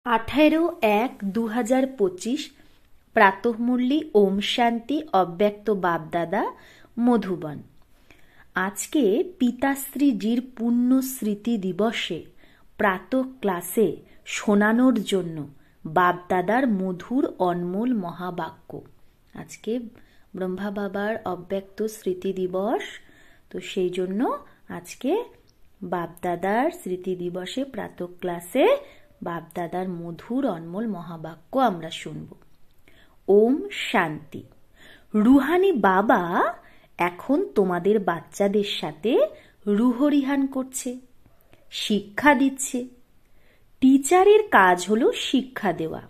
18-1-2025 প্রাতঃমূল্যী ওম শান্তি অব্যক্ত বাপদাদা মধুবন। আজকে পিতাশ্রীজির পুণ্য স্মৃতি দিবসে প্রাতঃ ক্লাসে শোনানোর জন্য বাপদাদার মধুর অনমোল মহাবাক্য। আজকে ব্রহ্মা বাবার অব্যক্ত স্মৃতি দিবস, তো সেই জন্য আজকে বাপদাদার স্মৃতি দিবসে প্রাতঃ ক্লাসে বাপদাদার মধুর অনমোল মহাবাক্য আমরা শুনব। ওম শান্তি। রুহানি বাবা এখন তোমাদের বাচ্চাদের সাথে রুহরিহান করছে, শিক্ষা দিচ্ছে। টিচারের কাজ হলো শিক্ষা দেওয়া,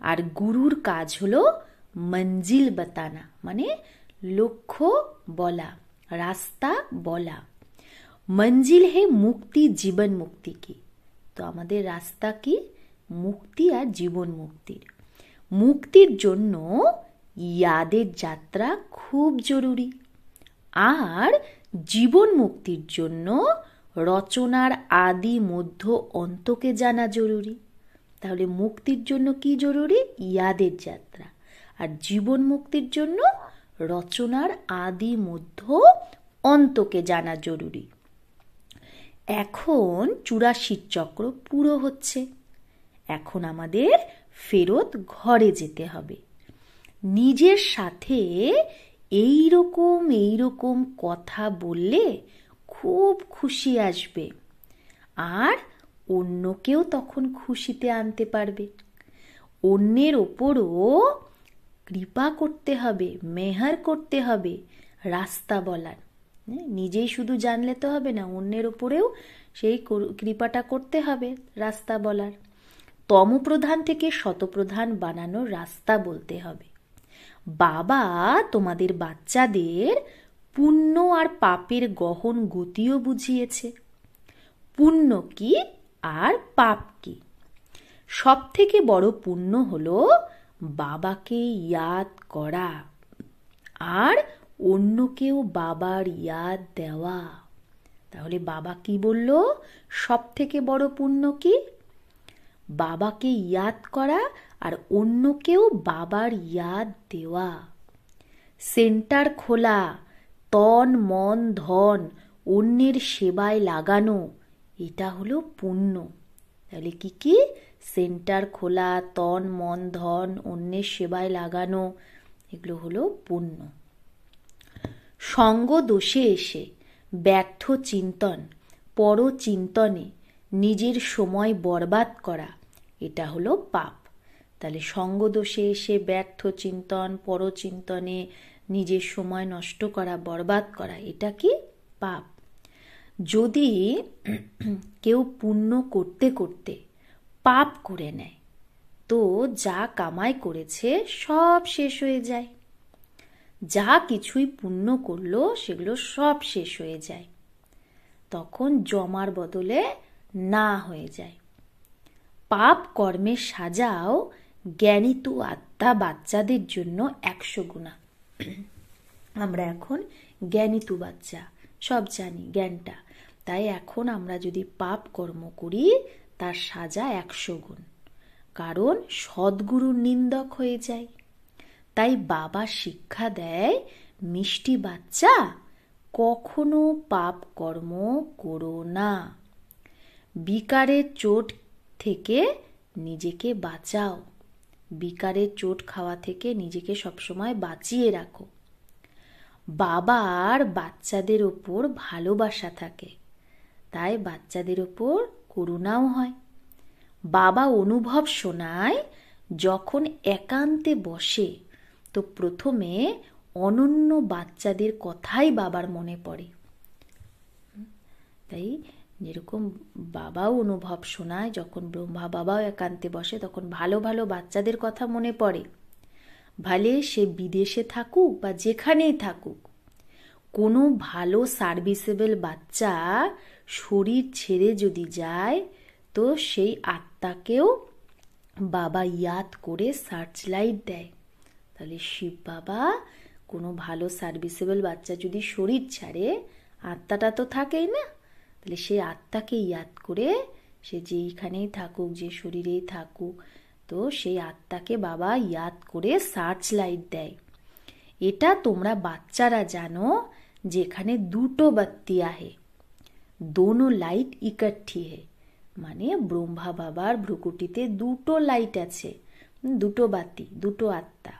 আর গুরুর কাজ হলো মঞ্জিল বাতানা, মানে লক্ষ্য বলা, রাস্তা বলা। মঞ্জিল হে মুক্তি, জীবন মুক্তি কি। তো আমাদের রাস্তা কি? মুক্তি আর জীবন মুক্তির। মুক্তির জন্য ইয়াদের যাত্রা খুব জরুরি, আর জীবন মুক্তির জন্য রচনার আদি মধ্য অন্তকে জানা জরুরি। তাহলে মুক্তির জন্য কি জরুরি? ইয়াদের যাত্রা। আর জীবন মুক্তির জন্য রচনার আদি মধ্য অন্তকে জানা জরুরি। এখন 84 চক্র পুরো হচ্ছে। এখন আমাদের ফেরত ঘরে যেতে হবে। নিজের সাথে এইরকম কথা বললে খুব খুশি আসবে, আর অন্যকেও তখন খুশিতে আনতে পারবে। অন্যের ওপরও কৃপা করতে হবে, মেহের করতে হবে রাস্তা বলার। নিজেই শুধু জানলে তো হবে না, অন্যের ওপরেও সেই কৃপাটা করতে হবে রাস্তা বলার। তমপ্রধান থেকে শতপ্রধান বানানোর রাস্তা বলতে হবে। বাবা তোমাদের বাচ্চাদের পুণ্য আর পাপের গহন গতিও বুঝিয়েছে। পুণ্য কি আর পাপ কি। সব থেকে বড় পুণ্য হলো বাবাকে ইয়াদ করা, আর অন্যকেও বাবার ইয়াদ দেওয়া। তাহলে বাবা কি বলল? সব থেকে বড় পুণ্য কি? বাবাকে ইয়াদ করা আর অন্যকেও বাবার ইয়াদ দেওয়া। সেন্টার খোলা, তন মন ধন অন্যের সেবায় লাগানো, এটা হলো পুণ্য। তাহলে কি কি? সেন্টার খোলা, তন মন ধন অন্যের সেবায় লাগানো, এগুলো হলো পুণ্য। সঙ্গ দোষে এসে ব্যর্থ চিন্তন, পরচিন্তনে নিজের সময় বরবাদ করা, এটা হলো পাপ। তাহলে সঙ্গ দোষে এসে ব্যর্থ চিন্তন, পরচিন্তনে নিজের সময় নষ্ট করা, বরবাদ করা, এটা কি? পাপ। যদি কেউ পুণ্য করতে করতে পাপ করে নেয়, তো যা কামাই করেছে সব শেষ হয়ে যায়। যা কিছুই পুণ্য করলো সেগুলো সব শেষ হয়ে যায়। তখন জমার বদলে না হয়ে যায়। পাপ কর্মের সাজাও জ্ঞানিত আত্মা বাচ্চাদের জন্য 100 গুণা। আমরা এখন জ্ঞানিত বাচ্চা, সব জানি জ্ঞানটা। তাই এখন আমরা যদি পাপ কর্ম করি তার সাজা 100 গুণ, কারণ সদ্গুরুর নিন্দক হয়ে যায়। তাই বাবা শিক্ষা দেয়, মিষ্টি বাচ্চা কখনো পাপ কর্ম করো না। বিকারের চোট থেকে নিজেকে বাঁচাও। বিকারের চোট খাওয়া থেকে নিজেকে সবসময় বাঁচিয়ে রাখো। বাবার বাচ্চাদের ওপর ভালোবাসা থাকে, তাই বাচ্চাদের ওপর করুণাও হয়। বাবা অনুভব শোনায়, যখন একান্তে বসে তো প্রথমে অনন্য বাচ্চাদের কথাই বাবার মনে পড়ে। তাই যেরকম বাবাও অনুভব শোনায়, যখন ব্রহ্মা বাবাও একান্তে বসে তখন ভালো ভালো বাচ্চাদের কথা মনে পড়ে। ভালে সে বিদেশে থাকুক বা যেখানেই থাকুক, কোনো ভালো সার্ভিসেবল বাচ্চা শরীর ছেড়ে যদি যায়, তো সেই আত্মাকেও বাবা ইয়াদ করে সার্চ লাইট দেয়। তাহলে শিব বাবা কোনো ভালো সার্ভিসেবল বাচ্চা যদি শরীর ছাড়ে, আত্মাটা তো থাকেই না, তাহলে সেই আত্মাকে ইয়াদ করে সে যেইখানেই থাকুক, যে শরীরেই থাকুক, তো সেই আত্মাকে বাবা ইয়াদ করে সার্চ লাইট দেয়। এটা তোমরা বাচ্চারা জানো, যেখানে দুটো বাত্তি আহে, দোনো লাইট ইকট্ठी है, মানে ব্রহ্মা বাবার ভ্রুকুটিতে দুটো লাইট আছে, দুটো বাতি, দুটো আত্মা,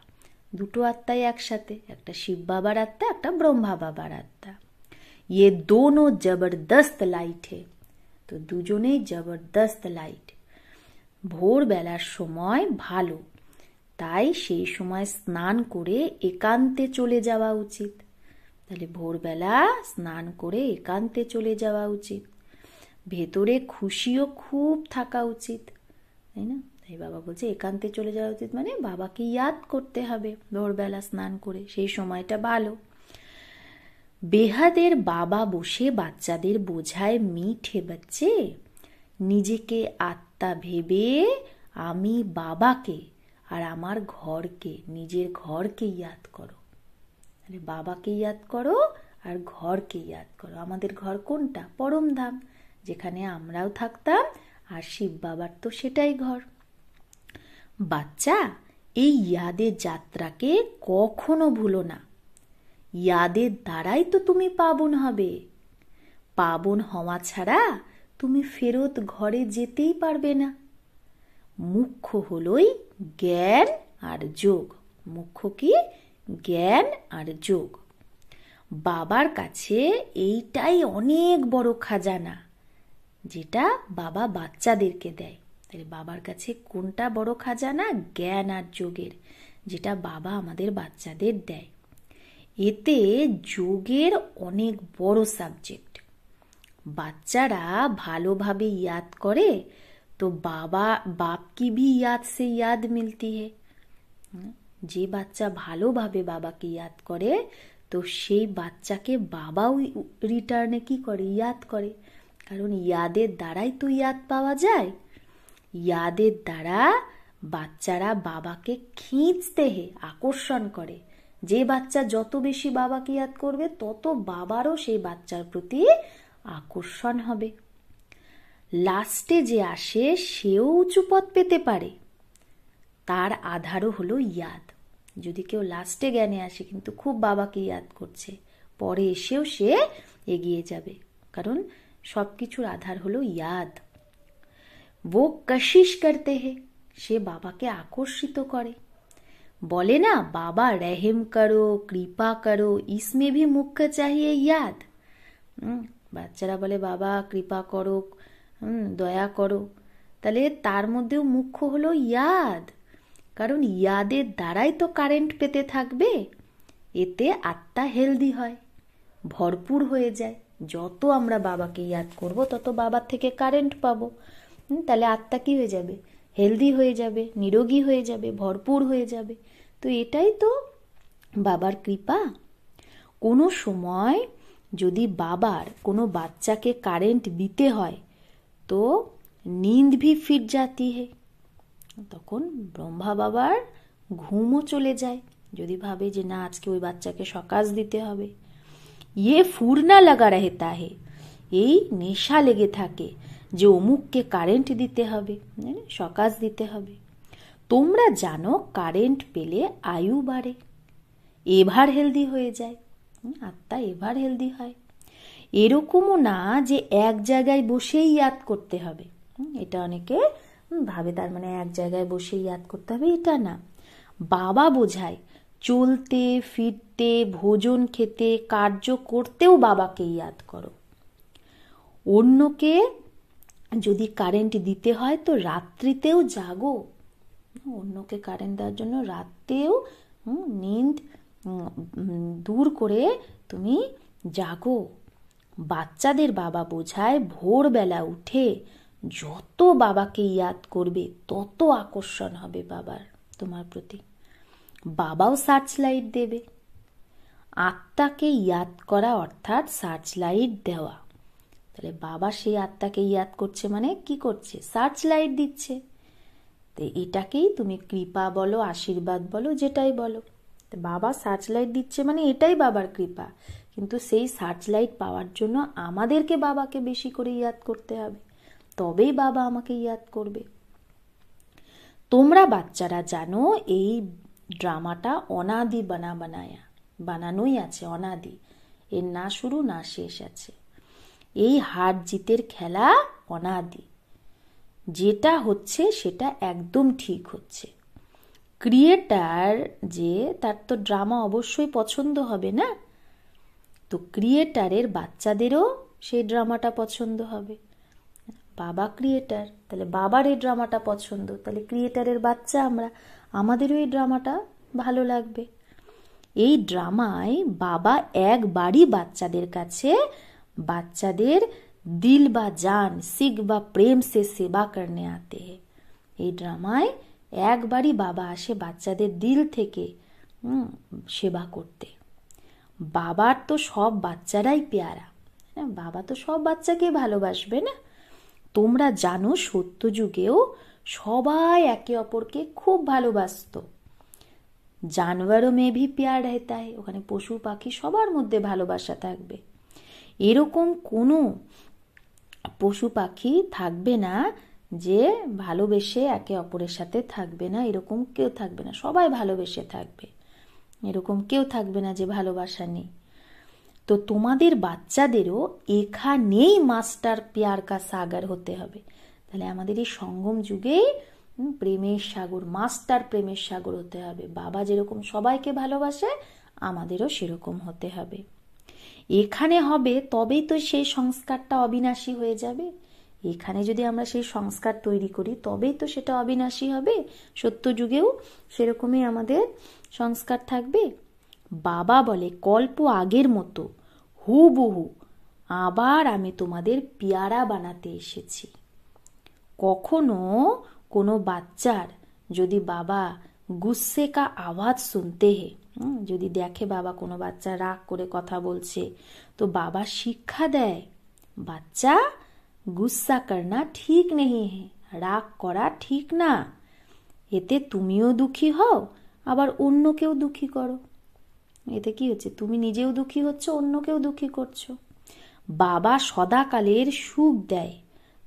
দুটো আত্মাই একসাথে, একটা শিব বাবার আত্মা, একটা ব্রহ্মা বাবার আত্মা। ये दोनों जबरदस्त लाइट है, তো দুজনেই জবরদস্ত লাইট। ভোরবেলার সময় ভালো, তাই সেই সময় স্নান করে একান্তে চলে যাওয়া উচিত। তাহলে ভোরবেলা স্নান করে একান্তে চলে যাওয়া উচিত। ভেতরে খুশিও খুব থাকা উচিত, তাই না? তাই বাবা বলছে একান্তে চলে যাওয়া উচিত, মানে বাবাকে ইয়াদ করতে হবে ভোরবেলা স্নান করে, সেই সময়টা ভালো। বেহাদের বাবা বসে বাচ্চাদের বোঝায়, মিঠে বাচ্চে, নিজেকে আত্মা ভেবে আমি বাবাকে আর আমার ঘরকে, নিজের ঘরকে ইয়াদ করো। তাহলে বাবাকে ইয়াদ করো আর ঘরকে ইয়াদ করো। আমাদের ঘর কোনটা? পরমধাম, যেখানে আমরাও থাকতাম, আর শিব বাবার তো সেটাই ঘর। বাচ্চা, এই ইয়াদের যাত্রাকে কখনো ভুলো না। ইয়াদের দ্বারাই তো তুমি পাবন হবে। পাবন হওয়া ছাড়া তুমি ফেরত ঘরে যেতেই পারবে না। মুখ্য হলোই জ্ঞান আর যোগ। মুখ্য কি? জ্ঞান আর যোগ। বাবার কাছে এইটাই অনেক বড় খাজানা, যেটা বাবা বাচ্চাদেরকে দেয়। তাহলে বাবার কাছে কোনটা বড় খাজানা? জ্ঞান আর যোগের, যেটা বাবা আমাদের বাচ্চাদের দেয়। এতে যোগের অনেক বড় সাবজেক্ট। বাচ্চারা ভালোভাবে ইয়াদ করে তো বাপ কি ভি ইয়াদ সে ইয়াদ মিলতি হে। যে বাচ্চা ভালোভাবে বাবাকে ইয়াদ করে, তো সেই বাচ্চাকে বাবাও রিটার্নে কি করে? ইয়াদ করে। কারণ ইয়াদের দ্বারাই তো ইয়াদ পাওয়া যায়। ইয়াদের দ্বারা বাচ্চারা বাবাকে খিঁচতে হে, আকর্ষণ করে। যে বাচ্চা যত বেশি বাবাকে ইয়াদ করবে, তত বাবারও সেই বাচ্চার প্রতি আকর্ষণ হবে। লাস্টে যে আসে সেও উঁচু পদ পেতে পারে, তার আধারও হলো ইয়াদ। যদি কেউ লাস্টে জ্ঞানে আসে কিন্তু খুব বাবাকে ইয়াদ করছে, পরে এসেও সে এগিয়ে যাবে, কারণ সবকিছুর আধার হলো ইয়াদ। वो कशिश करते हैं, সে বাবাকে আকর্ষিত করে। বলে না, বাবা रहम करो, কৃপা করো, इसमें भी मुख्य चाहिए याद। বাচ্চারা বলে বাবা কৃপা করো, দয়া করো, তাহলে তার মধ্যেও মুখ্য হলো ইয়াদ। কারণ ইয়াদের দ্বারাই তো কারেন্ট পেতে থাকবে। এতে আত্মা হেলদি হয়, ভরপুর হয়ে যায়। যত আমরা বাবাকে ইয়াদ করব, তত বাবার থেকে কারেন্ট পাবো। তাহলে আত্মা কি হয়ে যাবে? হেলদি হয়ে যাবে, নিরোগী হয়ে যাবে, ভরপুর হয়ে যাবে। তো এটাই তো বাবার কৃপা। কোনো সময় যদি বাবার কোনো বাচ্চাকে কারেন্ট দিতে হয়, তো नींद भी फिट जाती है, তখন ব্রহ্মা বাবার ঘুমও চলে যায়, যদি ভাবে যে না আজকে ওই বাচ্চাকে সকাশ দিতে হবে। ये फूरना लगा रहता है, এই নেশা লেগে থাকে যে অমুককে কারেন্ট দিতে হবে, সকাশ দিতে হবে। তোমরা জানো কারেন্ট পেলে আয়ু বাড়ে, এভার হেলদি হয়ে যায়, আত্মা এভার হেলদি হয়। এরকমও না যে এক জায়গায় বসেই ইয়াদ করতে হবে। এটা অনেকে ভাবে তার মানে এক জায়গায় বসে ইয়াদ করতে হবে, এটা না। বাবা বোঝায় চলতে ফিরতে, ভোজন খেতে, কার্য করতেও বাবাকে ইয়াদ করো। অন্যকে যদি কারেন্ট দিতে হয় তো রাত্রিতেও জাগো। অন্যকে কারেন্ট দেওয়ার জন্য রাতেও নিন্দ দূর করে তুমি জাগো। বাচ্চাদের বাবা বোঝায় ভোরবেলা উঠে যত বাবাকে ইয়াদ করবে, তত আকর্ষণ হবে বাবার তোমার প্রতি। বাবাও সার্চ লাইট দেবে। আত্মাকে ইয়াদ করা অর্থাৎ সার্চ লাইট দেওয়া। তাহলে বাবা সেই আত্মাকে ইয়াদ করছে, মানে কি করছে? সার্চ লাইট দিচ্ছে। তো এটাকেই তুমি কৃপা বলো, আশীর্বাদ বলো, যেটাই বলো। বাবা সার্চ লাইট দিচ্ছে মানে এটাই বাবার কৃপা। কিন্তু সেই সার্চ লাইট পাওয়ার জন্য আমাদেরকে বাবাকে বেশি করে ইয়াদ করতে হবে। তবেই বাবা আমাকে ইয়াদ করবে। তোমরা বাচ্চারা জানো এই ড্রামাটা অনাদি বানানোই আছে, অনাদি, এর না শুরু না শেষ আছে। এই হার জিতের খেলা অনাদি, যেটা হচ্ছে সেটা একদম ঠিক হচ্ছে। ক্রিয়েটার যে, তার তো ড্রামা অবশ্যই পছন্দ হবে না, তো ক্রিয়েটারের বাচ্চাদেরও সেই ড্রামাটা পছন্দ হবে। বাবা ক্রিয়েটার, তাহলে বাবার এই ড্রামাটা পছন্দ, তাহলে ক্রিয়েটারের বাচ্চা আমরা, আমাদেরও এই ড্রামাটা ভালো লাগবে। এই ড্রামায় বাবা একবারই বাচ্চাদের কাছে বাচ্চাদের দিল বা জান, সিখ বা প্রেম সে সেবা করনে আতে हैं। এই ড্রামায় একবারই বাবা আসে বাচ্চাদের দিল থেকে সেবা করতে। বাবার তো সব বাচ্চারাই পেয়ারা, বাবা তো সব বাচ্চাকে ভালোবাসবে না। তোমরা জানো সত্যযুগেও সবাই একে অপরকে খুব ভালোবাসতো। জানোয়ারও মে ভি প্যার রহতা है, ওখানে পশু পাখি সবার মধ্যে ভালোবাসা থাকবে। এরকম কোনো পশু পাখি থাকবে না যে ভালোবেসে একে অপরের সাথে থাকবে না, এরকম কেউ থাকবে না, সবাই ভালোবেসে থাকবে। এরকম কেউ থাকবে না যে ভালোবাসা নেই। তো তোমাদের বাচ্চাদেরও এখানেই মাস্টার প্যার কা সাগর হতে হবে। তাহলে আমাদের এই সঙ্গম যুগেই প্রেমের সাগর, মাস্টার প্রেমের সাগর হতে হবে। বাবা যেরকম সবাইকে ভালোবাসে, আমাদেরও সেরকম হতে হবে। এখানে হবে তবেই তো সেই সংস্কারটা অবিনাশী হয়ে যাবে। এখানে যদি আমরা সেই সংস্কার তৈরি করি তবেই তো সেটা অবিনাশী হবে। সত্যযুগেও সেরকমই আমাদের সংস্কার থাকবে। বাবা বলে কল্প আগের মতো হুবহু আবার আমি তোমাদের পেয়ারা বানাতে এসেছি। কখনো কোনো বাচ্চার যদি বাবা গুस्से का आवाज सुनते हैं, যদি দেখে বাবা কোনো বাচ্চা রাগ করে কথা বলছে, তো বাবা শিক্ষা দেয়, বাচ্চা গুस्सा करना ঠিক नहीं है, রাগ করা ঠিক না, এতে তুমিও দুঃখী হও আবার অন্যকেও দুঃখী করো। এতে কি হচ্ছে, তুমি নিজেও দুঃখী হচ্ছ, অন্যকেও দুঃখী করছো। বাবা সদাকালের সুখ দেয়,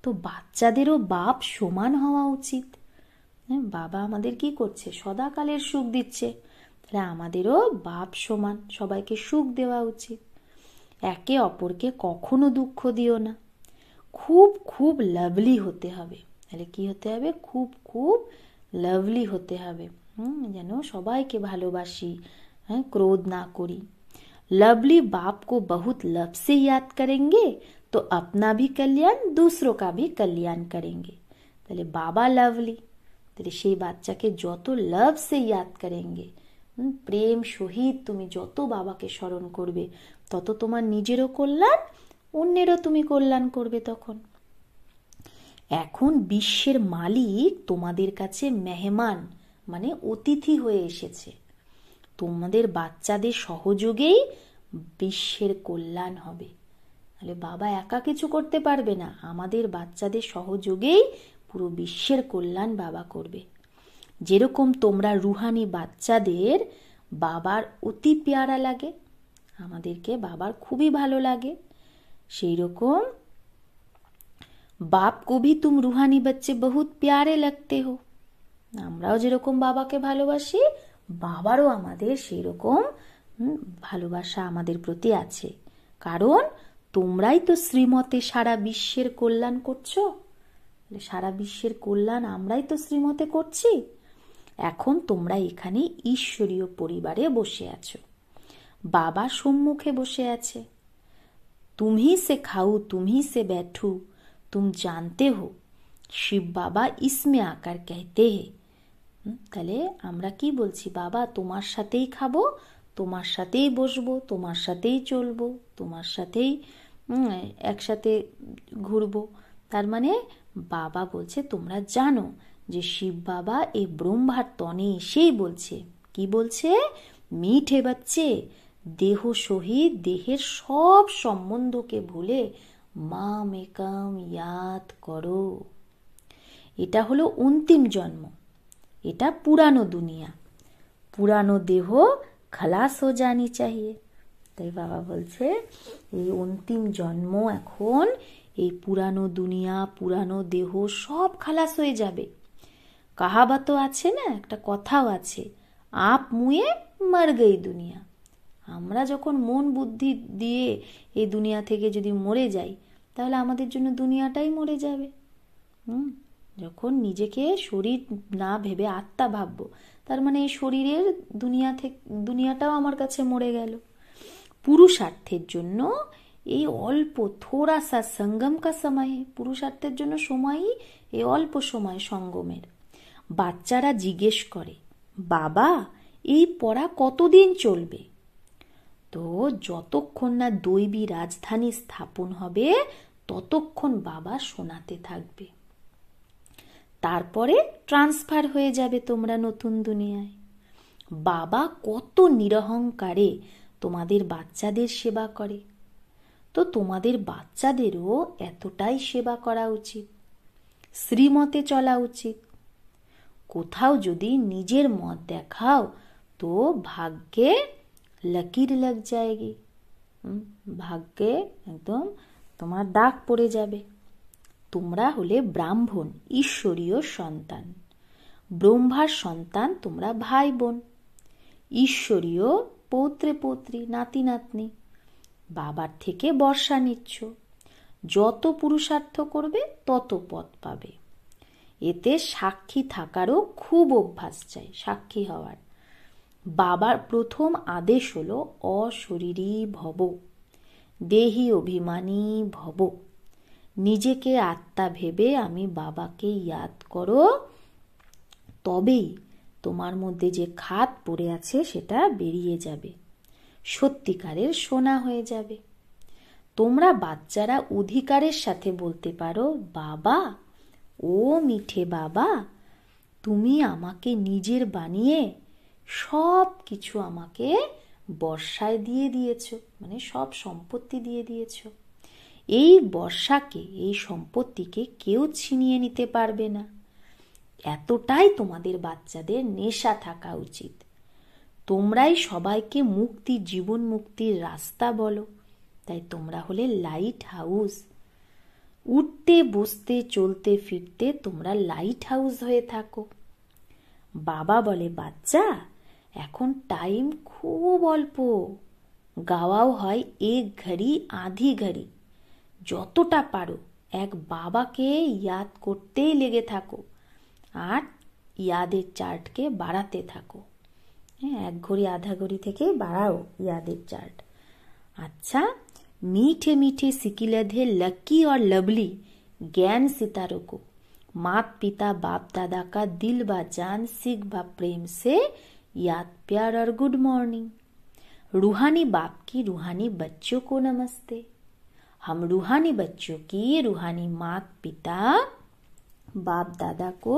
তো বাচ্চাদেরও বাপ সমান হওয়া উচিত। বাবা আমাদের কি করছে, সদাকালের সুখ দিচ্ছে, তাহলে আমাদেরও বাপ সমান সবাইকে সুখ দেওয়া উচিত। একে অপরকে কখনো দুঃখ দিও না। খুব খুব লাভলি হতে হবে। তাহলে কি হতে হবে, খুব খুব লাভলি হতে হবে, যেন সবাইকে ভালোবাসি, क्रोध ना करी। लवली बाप को बहुत लव से याद करेंगे तो अपना भी कल्याण दूसरों का भी कल्याण करेंगे। তাহলে বাবা লাভলি, তাহলে সেই বাচ্চাকে যত লাভ সে ইয়াদ করেंगे, প্রেম সহিত তুমি যত বাবাকে স্মরণ করবে, তত তোমার নিজেরও কল্যাণ, অন্যেরও তুমি কল্যাণ করবে। তখন এখন বিশ্বের মালিক তোমাদের কাছে মেহমান মানে অতিথি হয়ে এসেছে। তোমাদের বাচ্চাদের সহযোগেই বিশ্বের কল্যাণ হবে। তাহলে বাবা একা কিছু করতে পারবে না, আমাদের বাচ্চাদের সহযোগেই পুরো বিশ্বের কল্যাণ বাবা করবে। যেরকম তোমরা রুহানি বাচ্চাদের বাবার অতি পেয়ারা লাগে, আমাদেরকে বাবার খুবই ভালো লাগে, সেই রকম বাপ কো ভি তুম রুহানি বাচ্চে বহুত প্যারে লাগতে হো। আমরাও যেরকম বাবাকে ভালোবাসি, বাবারও আমাদের সেই রকম ভালোবাসা আমাদের প্রতি আছে। কারণ তোমরাই তো শ্রীমতে সারা বিশ্বের কল্যাণ করছো, সারা বিশ্বের কল্যাণ আমরাই তো শ্রীমতে করছি। এখন তোমরা এখানে ঈশ্বরীয় পরিবারে বসে আছো, বাবা সম্মুখে বসে আছে। तुम्ही से खाऊं तुम्ही से बैठूं तुम जानते हो शिव बाबा इसमें आकर कहते हैं। তাহলে আমরা কি বলছি, বাবা তোমার সাথেই খাবো, তোমার সাথেই বসবো, তোমার সাথেই চলবো, তোমার সাথেই একসাথে ঘুরবো। তার মানে বাবা বলছে তোমরা জানো যে শিব বাবা এই ব্রহ্মার তনে এসেই বলছে, কি বলছে, মিঠে বাচ্চে দেহ সহিত দেহের সব সম্বন্ধকে ভুলে মাম একাম ইয়াদ করো। এটা হলো অন্তিম জন্ম, এটা পুরানো দুনিয়া, পুরানো দেহ খালাস হো জানি চাহিয়ে। তাই বাবা বলছে এই অন্তিম জন্ম এখন এই পুরানো দুনিয়া, পুরানো দেহ সব খালাস হয়ে যাবে। কাহাবাতও আছে না, একটা কথাও আছে, আপ মুয়ে মর গই দুনিয়া। আমরা যখন মন বুদ্ধি দিয়ে এই দুনিয়া থেকে যদি মরে যাই, তাহলে আমাদের জন্য দুনিয়াটাই মরে যাবে। যখন নিজেকে শরীর না ভেবে আত্মা ভাববো, তার মানে এই শরীরের দুনিয়াটাও আমার কাছে মরে গেল। পুরুষার্থের জন্য এই অল্প থোড়া সা সঙ্গম কা সময়, পুরুষার্থের জন্য সময়ই এই অল্প সময় সঙ্গমের। বাচ্চারা জিজ্ঞেস করে, বাবা এই পড়া কতদিন চলবে? তো যতক্ষণ না দৈবী রাজধানী স্থাপন হবে ততক্ষণ বাবা শোনাতে থাকবে। তারপরে ট্রান্সফার হয়ে যাবে তোমরা নতুন দুনিয়ায়। বাবা কত নিরহংকারে তোমাদের বাচ্চাদের সেবা করে, তো তোমাদের বাচ্চাদেরও এতটাই সেবা করা উচিত, শ্রীমতে চলা উচিত। কোথাও যদি নিজের মত দেখাও তো ভাগ্যে লকির লাগ যায়গি, ভাগ্যে একদম তোমার দাগ পড়ে যাবে। তোমরা হলে ব্রাহ্মণ, ঈশ্বরীয় সন্তান, ব্রহ্মার সন্তান তোমরা ভাই বোন, ঈশ্বরীয় পৌত্রে পৌত্রী, নাতি নাতনি। বাবার থেকে বর্ষা নিচ্ছ, যত পুরুষার্থ করবে তত পথ পাবে। এতে সাক্ষী থাকারও খুব অভ্যাস চাই, সাক্ষী হওয়ার। বাবার প্রথম আদেশ হলো অশরীরী ভব, দেহি অভিমানী ভব। নিজেকে আত্মা ভেবে আমি বাবাকে ইয়াদ করো, তবেই তোমার মধ্যে যে খাদ পড়ে আছে সেটা বেরিয়ে যাবে, সত্যিকারের সোনা হয়ে যাবে। তোমরা বাচ্চারা অধিকারের সাথে বলতে পারো, বাবা ও মিঠে বাবা, তুমি আমাকে নিজের বানিয়ে সব কিছু আমাকে বর্ষায় দিয়ে দিয়েছ, মানে সব সম্পত্তি দিয়ে দিয়েছ। এই বর্ষাকে, এই সম্পত্তিকে কেউ ছিনিয়ে নিতে পারবে না। এতটাই তোমাদের বাচ্চাদের নেশা থাকা উচিত। তোমরাই সবাইকে মুক্তি, জীবন মুক্তির রাস্তা বলো, তাই তোমরা হলে লাইট হাউস। উঠতে বসতে চলতে ফিরতে তোমরা লাইট হাউস হয়ে থাকো। বাবা বলে, বাচ্চা এখন টাইম খুব অল্প, গাওয়াও হয় এক ঘড়ি আধি ঘড়ি। যতটা পারো এক বাবাকে ইয়াদ করতেই লেগে থাকো আর ইয়াদের চার্টকে বাড়াতে থাকো। এক ঘড়ি আধা ঘড়ি থেকে বাড়াও यादें चार्ट। अच्छा, मीठे मीठे सिकिलधे लकी और लवली ज्ञान सितारों को मात पिता बाप दादा का दिल व जान सिख व प्रेम से याद प्यार और गुड मॉर्निंग। रूहानी बाप की रूहानी बच्चों को नमस्ते। हम रूहानी बच्चों की रूहानी मात पिता बाप दादा को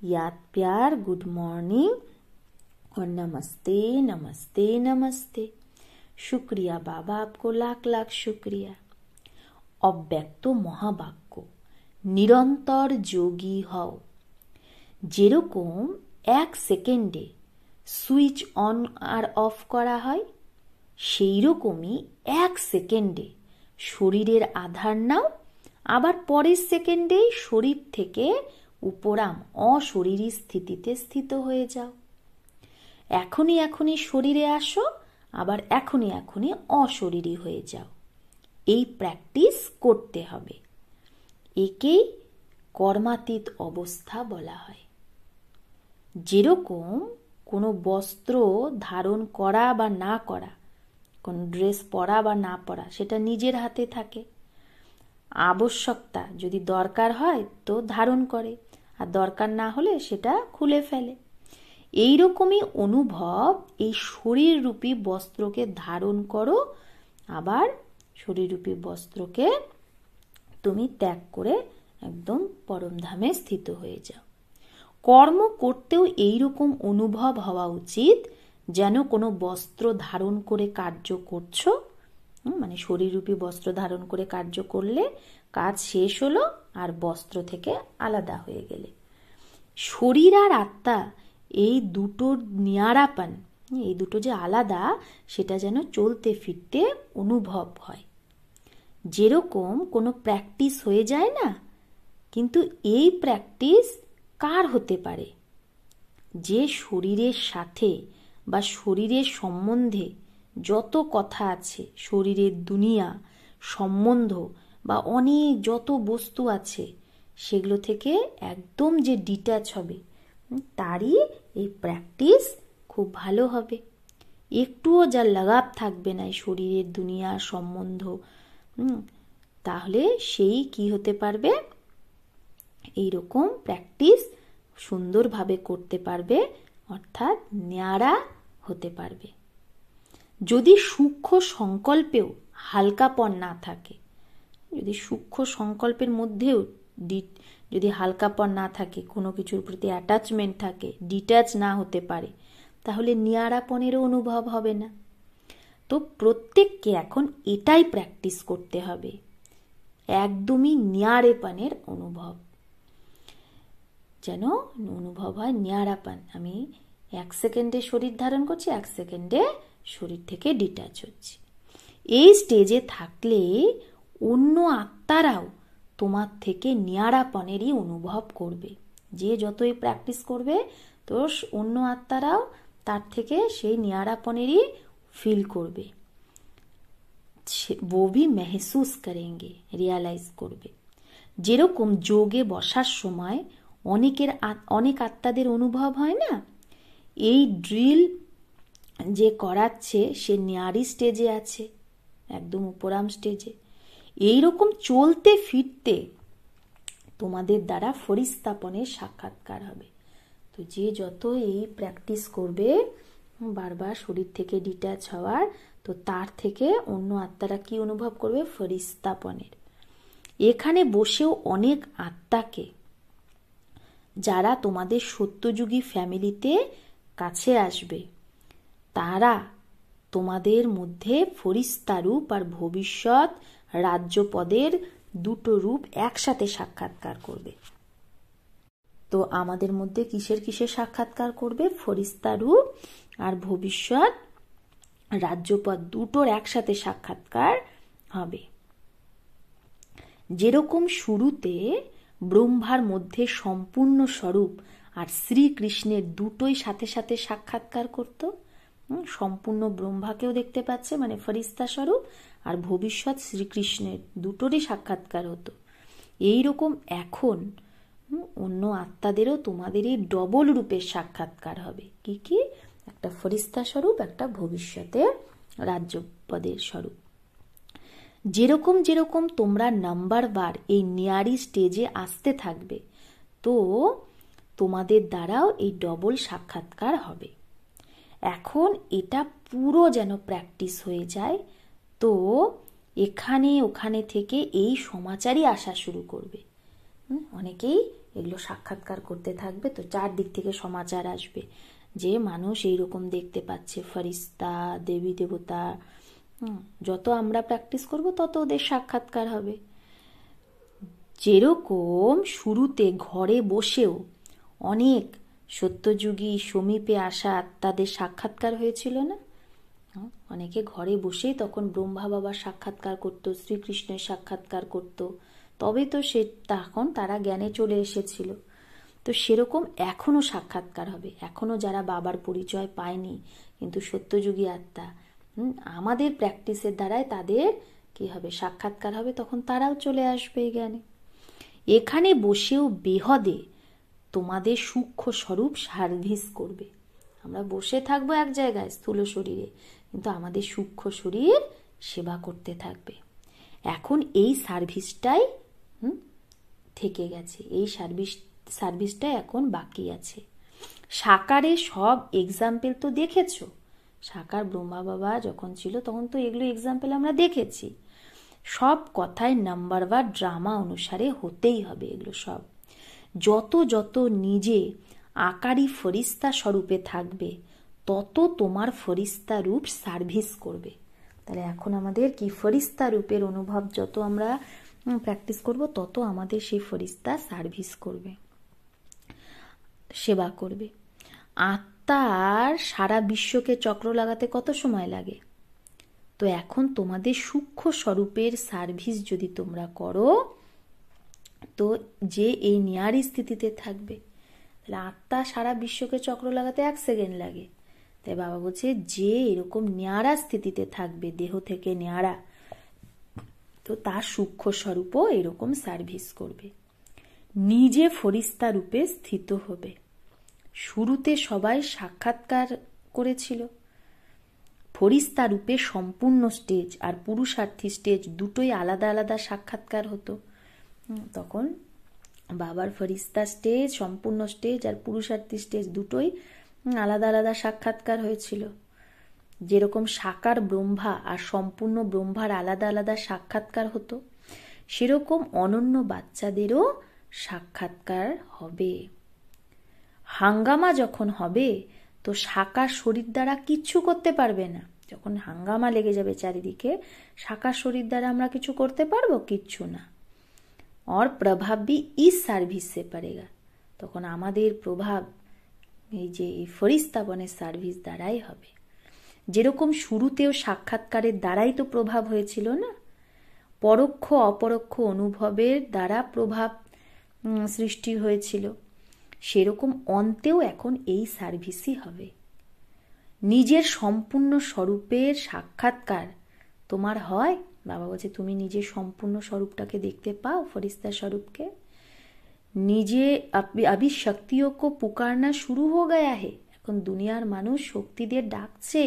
याद प्यार गुड मॉर्निंग और नमस्ते नमस्ते नमस्ते। शुक्रिया बाबा, आपको लाख लाख शुक्रिया। অব্যক্ত মহাবাক্য, নিরন্তর যোগী হও। যেরকম এক সেকেন্ডে সুইচ অন আর অফ করা হয়, সেই রকমই এক সেকেন্ডে শরীরের আধার নাও, আবার পরের সেকেন্ডেই শরীর থেকে উপরাম অশরীরী স্থিতিতে স্থিত হয়ে যাও। এখনই এখনই শরীরে আসো, আবার এখনই এখনই অশরীরী হয়ে যাও। এই প্র্যাকটিস করতে হবে। একেই কর্মাতীত অবস্থা বলা হয়। যেরকম কোনো বস্ত্র ধারণ করা বা না করা, কোন ড্রেস পরা বা না পরা, সেটা নিজের হাতে থাকে। আবশ্যকতা যদি দরকার হয় তো ধারণ করে, আর দরকার না হলে সেটা খুলে ফেলে। এইরকমই অনুভব, এই শরীররূপী বস্ত্রকে ধারণ করো, আবার শরীররূপী বস্ত্রকে তুমি ত্যাগ করে একদম পরমধামে স্থিত হয়ে যাও। কর্ম করতেও এইরকম অনুভব হওয়া উচিত, যেন কোনো বস্ত্র ধারণ করে কার্য করছো, মানে শরীররূপী বস্ত্র ধারণ করে কার্য করলে কাজ শেষ হলো আর বস্ত্র থেকে আলাদা হয়ে গেলে। শরীর আর আত্মা এই দুটোর নিয়ারাপন, এই দুটো যে আলাদা, সেটা যেন চলতে ফিরতে অনুভব হয়। যেরকম কোনো প্র্যাকটিস হয়ে যায় না, কিন্তু এই প্র্যাকটিস কার হতে পারে? যে শরীরের সাথে বা শরীরের সম্বন্ধে যত কথা আছে, শরীরের দুনিয়া সম্বন্ধ বা অনেক যত বস্তু আছে, সেগুলো থেকে একদম যে ডিট্যাচ হবে, তারই এই প্র্যাকটিস খুব ভালো হবে। একটুও যা লাগাব থাকবে না এই শরীরের দুনিয়া সম্বন্ধ, তাহলে সেই কি হতে পারবে? এইরকম প্র্যাকটিস সুন্দরভাবে করতে পারবে, অর্থাৎ ন্যাড়া হতে পারবে। যদি সূক্ষ্ম সংকল্পেও হালকাপন না থাকে, যদি সূক্ষ্ম সংকল্পের মধ্যেও যদি হালকাপন না থাকে, কোনো কিছুর প্রতি অ্যাটাচমেন্ট থাকে, ডিট্যাচ না হতে পারে, তাহলে নিয়ারাপনেরও অনুভব হবে না। তো প্রত্যেককে এখন এটাই প্র্যাকটিস করতে হবে, একদমই নিয়ারেপনের অনুভব, যেন অনুভব হয় নিয়ারাপন। আমি 1 সেকেন্ডে শরীর ধারণ করছি, 1 সেকেন্ডে শরীর থেকে ডিট্যাচ হচ্ছি। এই স্টেজে থাকলে অন্য আত্মারাও তোমার থেকে নিয়ারাপনেরই অনুভব করবে। যে যতই প্র্যাকটিস করবে, তো অন্য আত্মারাও তার থেকে সেই নিয়ারাপনেরই ফিল করবে, वो भी महसूस करेंगे, রিয়ালাইজ করবে। যেরকম যোগে বসার সময় অনেক আত্মাদের অনুভব হয় না, এই ড্রিল যে করাচ্ছে সে নিয়ারি স্টেজে আছে, একদম উপরাম স্টেজে। এইরকম চলতে ফিরতে তোমাদের দ্বারা ফরিস্তাপনের সাক্ষাৎকার হবে। তো যে যত এই প্র্যাকটিস করবে বারবার শরীর থেকে ডিট্যাচ হওয়ার, তো তার থেকে অন্য আত্মারা কি অনুভব করবে? ফরিস্তাপনের। এখানে বসেও অনেক আত্মাকে, যারা তোমাদের সত্যযুগী ফ্যামিলিতে কাছে আসবে, তারা তোমাদের মধ্যে ফরিস্তা রূপ আর ভবিষ্যৎ রাজ্যপদের দুটো রূপ একসাথে সাক্ষাৎকার করবে। তো আমাদের মধ্যে কিসের কিসের সাক্ষাৎকার করবে? ফরিস্তা রূপ আর ভবিষ্যৎ রাজ্যপদ দুটোর একসাথে সাক্ষাৎকার হবে। যেরকম শুরুতে ব্রহ্মার মধ্যে সম্পূর্ণ স্বরূপ আর শ্রীকৃষ্ণের দুটোই সাথে সাথে সাক্ষাৎকার করত, সম্পূর্ণ ব্রহ্মাকেও দেখতে পাচ্ছে, মানে ফরিস্তা স্বরূপ, আর ভবিষ্যৎ শ্রীকৃষ্ণের দুটোরই সাক্ষাৎকার হতো। এইরকম এখন অন্য আত্মাদেরও তোমাদের এই ডবল রূপের সাক্ষাৎকার হবে। কি কি? একটা ফরিস্তা স্বরূপ, একটা ভবিষ্যতের রাজ্যপদের স্বরূপ। যেরকম যেরকম তোমরা নাম্বারবার এই নিয়ারি স্টেজে আসতে থাকবে, তো তোমাদের দ্বারাও এই ডবল সাক্ষাৎকার হবে। এখন এটা পুরো যেন প্র্যাকটিস হয়ে যায়, তো এখানে ওখানে থেকে এই সমাচারই আসা শুরু করবে। অনেকেই এগুলো সাক্ষাৎকার করতে থাকবে, তো চারদিক থেকে সমাচার আসবে যে মানুষ এইরকম দেখতে পাচ্ছে, ফরিস্তা, দেবী দেবতা। যত আমরা প্র্যাকটিস করব তত ওদের সাক্ষাৎকার হবে। যেরকম শুরুতে ঘরে বসেও অনেক সত্যযুগী সমীপে আসা আত্মাদের সাক্ষাৎকার হয়েছিল না, অনেকে ঘরে বসেই তখন ব্রহ্মা বাবার সাক্ষাৎকার করত, শ্রীকৃষ্ণের সাক্ষাৎকার করত, তবে তো সে তখন তারা জ্ঞানে চলে এসেছিল। তো সেরকম এখনো সাক্ষাৎকার হবে। এখনো যারা বাবার পরিচয় পায়নি কিন্তু সত্যযুগী আত্মা, আমাদের প্র্যাকটিসের দ্বারাই তাদের কি হবে? সাক্ষাৎকার হবে, তখন তারাও চলে আসবে এই জ্ঞানে। এখানে বসেও বেহদে তোমাদের সূক্ষ্ম স্বরূপ সার্ভিস করবে। আমরা বসে থাকবো এক জায়গায় স্থূল শরীরে, কিন্তু আমাদের সূক্ষ্ম শরীর সেবা করতে থাকবে। এখন এই সার্ভিসটাই থেকে গেছে, এই সার্ভিসটাই এখন বাকি আছে। সাকারে সব এক্সাম্পল তো দেখেছো, সাকার ব্রহ্মা বাবা যখন ছিল তখন তো এগুলো এক্সাম্পল আমরা দেখেছি। সব কথায় নাম্বার বা ড্রামা অনুসারে হতেই হবে এগুলো সব। যত যত নিজে আকারী ফরিস্তা স্বরূপে থাকবে, তত তোমার ফরিস্তা রূপ সার্ভিস করবে। তাহলে এখন আমাদের কি ফরিস্তা রূপের অনুভব যত আমরা প্র্যাকটিস করব, তত আমাদের সেই ফরিস্তা সার্ভিস করবে, সেবা করবে। আত্মার সারা বিশ্বকে চক্র লাগাতে কত সময় লাগে? তো এখন তোমাদের সূক্ষ্ম স্বরূপের সার্ভিস যদি তোমরা করো, তো যে এই ন্যায়ারি স্থিতিতে থাকবে, তাহলে আত্মা সারা বিশ্বকে চক্র লাগাতে 1 সেকেন্ড লাগে। তাই বাবা বলছে যে এরকম ন্যাড়া স্থিতিতে থাকবে, দেহ থেকে ন্যাড়া, তো তার সূক্ষ্ম স্বরূপও এরকম সার্ভিস করবে, নিজে ফরিস্তা রূপে স্থিত হবে। শুরুতে সবাই সাক্ষাৎকার করেছিল। ফরিস্তা রূপে সম্পূর্ণ স্টেজ আর পুরুষার্থী স্টেজ দুটোই আলাদা আলাদা সাক্ষাৎকার হতো। তখন বাবার ফরিস্তা স্টেজ, সম্পূর্ণ স্টেজ আর পুরুষার্থী স্টেজ দুটোই আলাদা আলাদা সাক্ষাৎকার হয়েছিল। যেরকম সাকার ব্রহ্মা আর সম্পূর্ণ ব্রহ্মার আলাদা আলাদা সাক্ষাৎকার হতো, সেরকম অনন্য বাচ্চাদেরও সাক্ষাৎকার হবে। হাঙ্গামা যখন হবে, তো সাকার শরীর দ্বারা কিচ্ছু করতে পারবে না। যখন হাঙ্গামা লেগে যাবে চারিদিকে, সাকার শরীর দ্বারা আমরা কিছু করতে পারবো? কিচ্ছু না। और प्रभाव भी इस সার্ভিস से पड़ेगा। তখন আমাদের প্রভাব এই যে ফরিস্তা বনের সার্ভিস দ্বারাই হবে। যেরকম শুরুতেও সাক্ষাৎকারের দ্বারাই তো প্রভাব হয়েছিল না, পরোক্ষ অপরোক্ষ অনুভবের দ্বারা প্রভাব সৃষ্টি হয়েছিল, সেরকম অন্তেও এখন এই সার্ভিসই হবে। নিজের সম্পূর্ণ স্বরূপের সাক্ষাৎকার তোমার হয়। বাবা বলছে তুমি নিজের সম্পূর্ণ স্বরূপটাকে দেখতে পাও, ফরিস্তা স্বরূপকে। নিজে अभी शक्तियों को पुकारना शुरू हो गया है। এখন দুনিয়ার মানুষ শক্তিদের ডাকছে,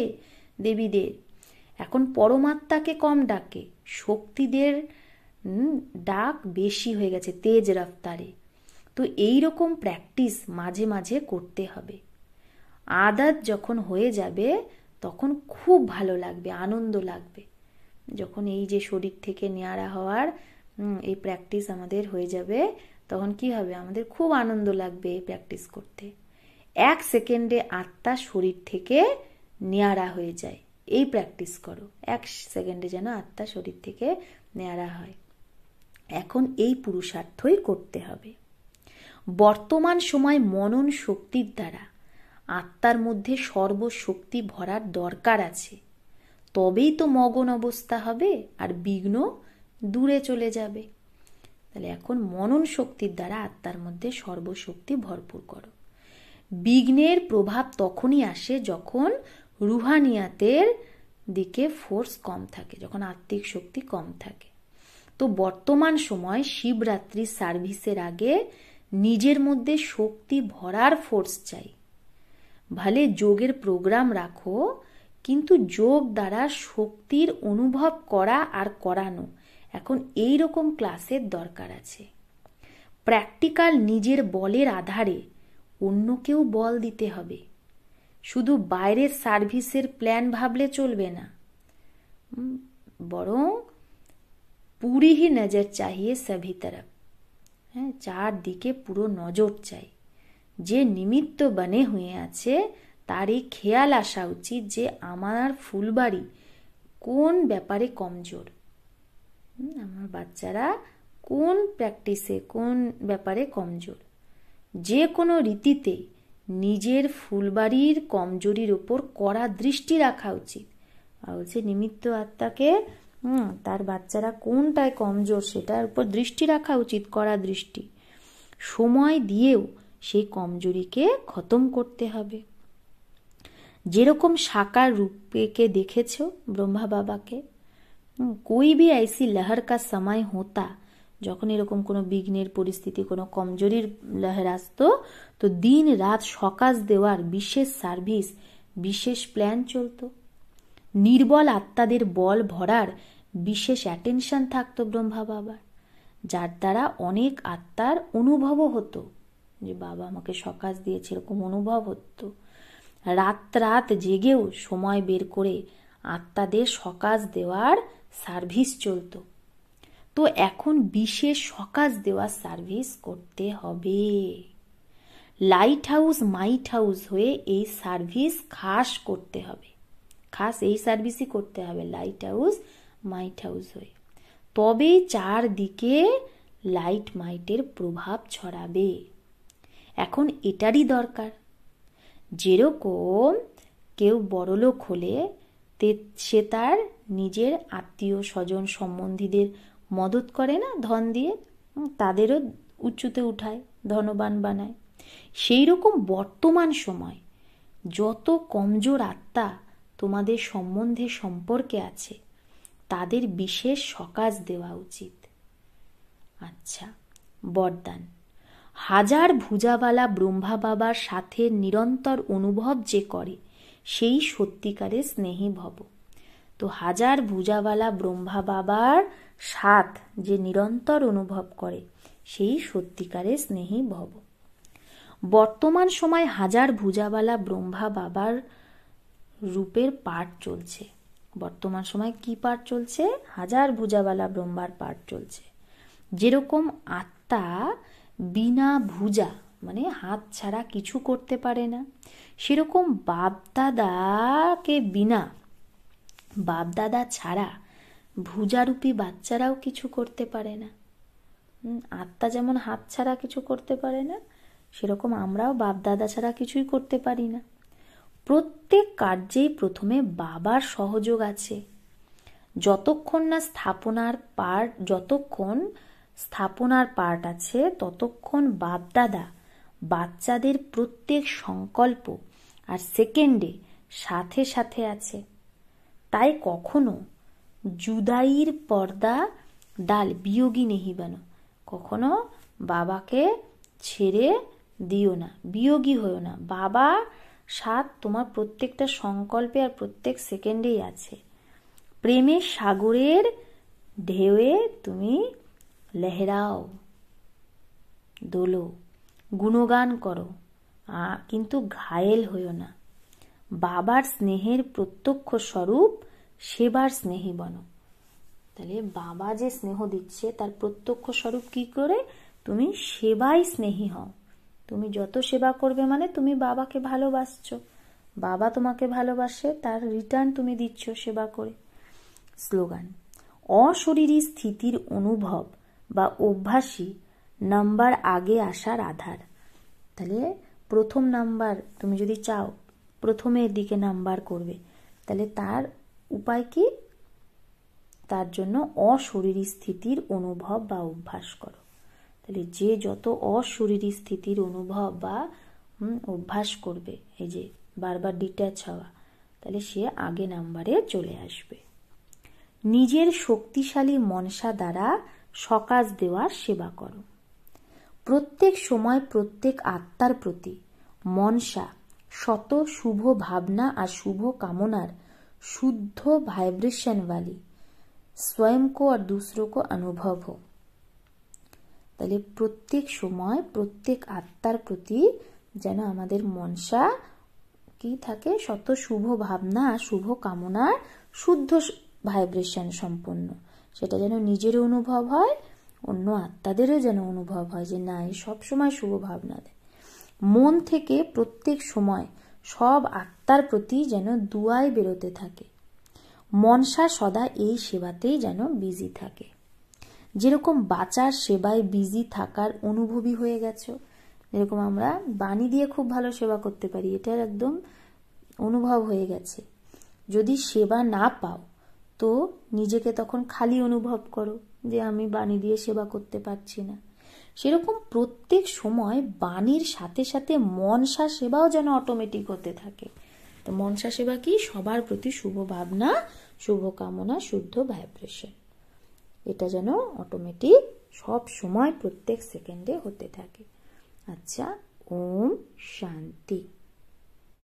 দেবীদের। এখন পরমাত্মাকে কম ডাকে, শক্তিদের ডাক বেশি হয়ে গেছে, তেজ রফতারে। তো এই রকম প্র্যাকটিস মাঝে মাঝে করতে হবে। আদত যখন হয়ে যাবে তখন খুব ভালো লাগবে, আনন্দ লাগবে। যখন এই যে শরীর থেকে ন্যাড়া হওয়ার এই প্র্যাকটিস আমাদের হয়ে যাবে, তখন কি হবে? আমাদের খুব আনন্দ লাগবে এই প্র্যাকটিস করতে। 1 সেকেন্ডে আত্মা শরীর থেকে ন্যাড়া হয়ে যায়। এই প্র্যাকটিস করো, 1 সেকেন্ডে যেন আত্মা শরীর থেকে ন্যাড়া হয়। এখন এই পুরুষার্থই করতে হবে। বর্তমান সময় মনন শক্তির দ্বারা আত্মার মধ্যে সর্বশক্তি ভরার দরকার আছে, তবেই তো মগন অবস্থা হবে আর বিঘ্ন দূরে চলে যাবে। তাহলে এখন মনন শক্তির দ্বারা আত্মার মধ্যে সর্বশক্তি ভরপুর করো। বিঘ্নের প্রভাব তখনই আসে যখন রুহানিয়াতের দিকে ফোর্স কম থাকে, যখন আত্মিক শক্তি কম থাকে। তো বর্তমান সময় শিবরাত্রি সার্ভিসের আগে নিজের মধ্যে শক্তি ভরার ফোর্স চাই। ভালে যোগের প্রোগ্রাম রাখো, কিন্তু যোগ দ্বারা শক্তির অনুভব করা আর করানো এখন এই রকম ক্লাসের দরকার আছে। প্র্যাকটিক্যাল নিজের বলের আধারে অন্যকেও বল দিতে হবে। শুধু বাইরের সার্ভিসের প্ল্যান ভাবলে চলবে না, বরং पूरी ही नजर चाहिए सभी तरफ। হ্যাঁ, চারদিকে পুরো নজর চাই। যে নিমিত্ত বনে হয়ে আছে তার এই খেয়াল আসা উচিত যে আমার ফুলবাড়ি কোন ব্যাপারে কমজোর, আমার বাচ্চারা কোন প্র্যাকটিসে কোন ব্যাপারে কমজোর। যে কোনো রীতিতে নিজের ফুলবাড়ির কমজোরির উপর কড়া দৃষ্টি রাখা উচিত। বলছে নিমিত্ত আত্মাকে তার বাচ্চারা কোনটায় কমজোর সেটার উপর দৃষ্টি রাখা উচিত, কড়া দৃষ্টি। সময় দিয়েও সেই কমজোরিকে খতম করতে হবে। যেরকম সাকার রূপকে দেখেছ ব্রহ্মা বাবাকে, कोई भी ऐसी लहर का समय होता, যখন এরকম কোনো বিঘ্নের পরিস্থিতি, কোনো কমজোরির লহর আসতো, তো দিন রাত সকাশ দেওয়ার বিশেষ সার্ভিস, বিশেষ প্ল্যান চলতো। নির্বল আত্মাদের বল ভরার বিশেষ অ্যাটেনশন থাকতো ব্রহ্মা বাবার, যার দ্বারা অনেক আত্মার অনুভবও হতো যে বাবা আমাকে সকাশ দিয়েছে, এরকম অনুভব হতো। রাত রাত জেগেও সময় বের করে আত্মাদের সকাশ দেওয়ার সার্ভিস চলতো। তো এখন বিশেষ সকাশ দেওয়ার সার্ভিস করতে হবে। লাইট হাউস মাইট হাউস হয়ে এই সার্ভিস খাস করতে হবে, খাস এই সার্ভিসই করতে হবে, লাইট হাউস মাইট হাউস হয়ে। তবেই চারদিকে লাইট মাইটের প্রভাব ছড়াবে। এখন এটারই দরকার। যেরকম কেউ বড়লোক হলে সে তার নিজের আত্মীয় স্বজন সম্বন্ধীদের মদত করে না ধন দিয়ে, তাদেরও উঁচুতে উঠায়, ধনবান বানায়। সেই রকম বর্তমান সময় যত কমজোর আত্মা তোমাদের সম্বন্ধে সম্পর্কে আছে তাদের বিশেষ সকাজ দেওয়া উচিত। আচ্ছা, বরদান। হাজার ভুজাওয়ালা ব্রহ্মা বাবার সাথে নিরন্তর অনুভব যে করে সেই সত্যিকারের স্নেহী ভব। তো হাজার ভুজাওয়ালা ব্রহ্মা বাবার সাথ যে নিরন্তর অনুভব করে সেই সত্যিকারের স্নেহী ভব। বর্তমান সময় হাজার ভুজাওয়ালা ব্রহ্মা বাবার রূপের পাঠ চলছে। বর্তমান সময় কি পাঠ চলছে? হাজার ভুজাওয়ালা ব্রহ্মার পাঠ চলছে। যেরকম আত্মা বিনা ভুজা মানে হাত ছাড়া কিছু করতে পারে না, সেরকম বাপদাদাকে বিনা, বাপদাদা ছাড়া ভুজারূপী বাচ্চারাও কিছু করতে পারে না। আত্মা যেমন হাত ছাড়া কিছু করতে পারে না, সেরকম আমরাও বাপদাদা ছাড়া কিছুই করতে পারি না। প্রত্যেক কার্যেই প্রথমে বাবার সহযোগ আছে। যতক্ষণ স্থাপনার পার্ট আছে ততক্ষণ বাপদাদা বাচ্চাদের প্রত্যেক সংকল্প আর সেকেন্ডে সাথে সাথে আছে। তাই কখনো জুদাইর পর্দা ডাল বিয়োগী নেহি বানো, কখনো বাবাকে ছেড়ে দিও না, বিয়োগী হও না। বাবা সাথ তোমার প্রত্যেকটা সংকল্পে আর প্রত্যেক সেকেন্ডেই আছে। প্রেমের সাগরের ঢেউয়ে তুমি লেহরাও, দোলো, গুণগান করো, কিন্তু ঘায়েল হইও না। বাবার স্নেহের প্রত্যক্ষ স্বরূপ সেবার স্নেহী বনো। তাহলে বাবা যে স্নেহ দিচ্ছে তার প্রত্যক্ষ স্বরূপ কি করে? তুমি সেবায় স্নেহী হও। তুমি যত সেবা করবে মানে তুমি বাবাকে ভালোবাসছো, বাবা তোমাকে ভালোবাসে, তার রিটার্ন তুমি দিচ্ছ সেবা করে। স্লোগান। অশরীরী স্থিতির অনুভব বা অভ্যাসই নাম্বার আগে আসার আধার। তাহলে প্রথম নাম্বার তুমি যদি চাও প্রথমের দিকে নাম্বার করবে, তাহলে তার উপায় কি? তার জন্য অশরীরী স্থিতির অনুভব বা অভ্যাস করো। তাহলে যে যত অশরীরী স্থিতির অনুভব বা অভ্যাস করবে, এই যে বারবার ডিট্যাচ হওয়া, তাহলে সে আগে নাম্বারে চলে আসবে। নিজের শক্তিশালী মনসা দ্বারা সকাজ দেওয়ার সেবা করো। প্রত্যেক সময় প্রত্যেক আত্মার প্রতি মনসা শত শুভ ভাবনা আর শুভ কামনার शुद्ध वाइब्रेशन वाली स्वयं को और दूसरों को अनुभव हो। তাহলে প্রত্যেক সময় প্রত্যেক আত্মার প্রতি যেন আমাদের মনসা কি থাকে? শত শুভ ভাবনা আর শুভ কামনার শুদ্ধ ভাইব্রেশন সম্পন্ন। সেটা যেন নিজেরও অনুভব হয়, অন্য আত্মাদেরও যেন অনুভব হয় যে না, এই সবসময় শুভ ভাবনা দেয়। মন থেকে প্রত্যেক সময় সব আত্মার প্রতি যেন দুয়ায় বেরোতে থাকে। মনসা সদা এই সেবাতেই যেন বিজি থাকে। যেরকম বাঁচার সেবায় বিজি থাকার অনুভবী হয়ে গেছো, যেরকম আমরা বাণী দিয়ে খুব ভালো সেবা করতে পারি, এটার একদম অনুভব হয়ে গেছে। যদি সেবা না পাও তো নিজেকে তখন খালি অনুভব করো যে আমি বাণী দিয়ে সেবা করতে পারছি না। সেরকম প্রত্যেক সময় বাণীর সাথে সাথে মনসা সেবাও যেন অটোমেটিক হতে থাকে। তো মনসা সেবা কি? সবার প্রতি শুভ ভাবনা, শুভ কামনা, শুদ্ধ ভাইব্রেশন, এটা যেন অটোমেটিক সব সময় প্রত্যেক সেকেন্ডে হতে থাকে। আচ্ছা, ওম শান্তি।